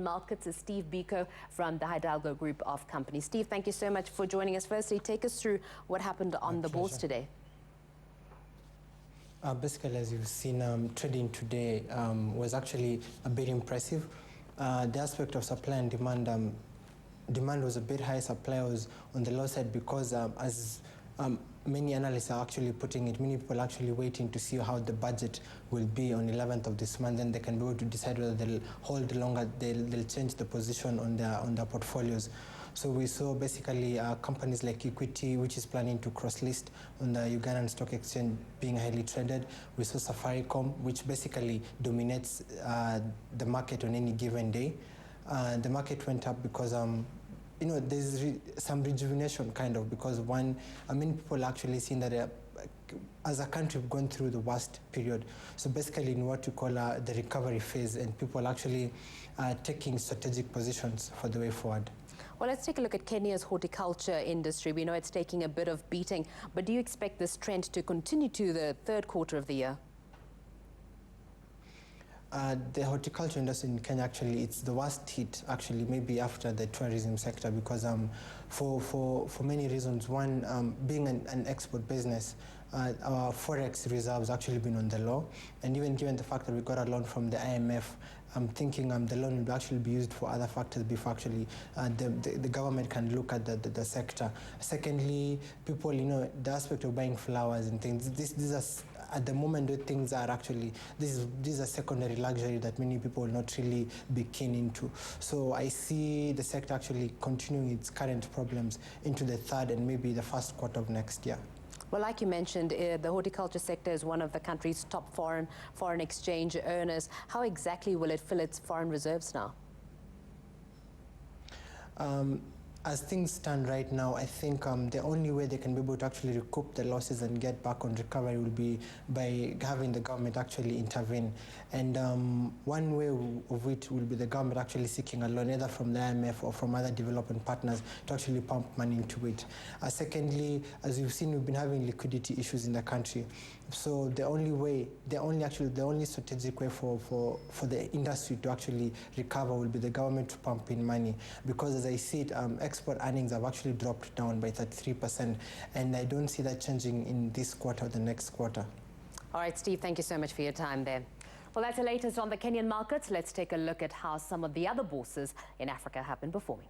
Markets is Steve Biko from the Hidalgo Group of Companies. Steve, thank you so much for joining us. Firstly, take us through what happened on the bourse today. Basically, as you've seen, trading today was actually a bit impressive. The aspect of supply and demand, demand was a bit high, supply was on the low side because as many analysts are actually putting it, many people are actually waiting to see how the budget will be on 11th of this month, and they can be able to decide whether they'll hold longer, they'll change the position on their portfolios. So we saw basically companies like Equity, which is planning to cross-list on the Ugandan Stock Exchange, being highly traded. We saw Safaricom, which basically dominates the market on any given day. The market went up because you know, there's some rejuvenation kind of, because many people actually seen that as a country we've gone through the worst period. So basically in what we call the recovery phase, and people actually taking strategic positions for the way forward. Well, let's take a look at Kenya's horticulture industry. We know it's taking a bit of beating, but do you expect this trend to continue to the third quarter of the year? The horticulture industry in Kenya, actually, it's the worst hit, actually, maybe after the tourism sector, because for many reasons. One, being an export business, our forex reserves actually been on the low, and even given the fact that we got a loan from the IMF, I'm thinking the loan will actually be used for other factors before actually the government can look at the sector. Secondly, people, you know, the aspect of buying flowers and things, these are, at the moment, the things are actually, these are secondary luxury that many people will not really be keen into. So I see the sector actually continuing its current problems into the third and maybe the first quarter of next year. Well, like you mentioned, the horticulture sector is one of the country's top foreign exchange earners. How exactly will it fill its foreign reserves now? As things stand right now, I think the only way they can be able to actually recoup the losses and get back on recovery will be by having the government actually intervene. And one way of it will be the government actually seeking a loan, either from the IMF or from other development partners, to actually pump money into it. Secondly, as you've seen, we've been having liquidity issues in the country. So the only strategic way for the industry to actually recover will be the government to pump in money, because as I see it, export earnings have actually dropped down by 33%, and I don't see that changing in this quarter or the next quarter. All right, Steve, thank you so much for your time there. Well, that's the latest on the Kenyan markets. Let's take a look at how some of the other bourses in Africa have been performing.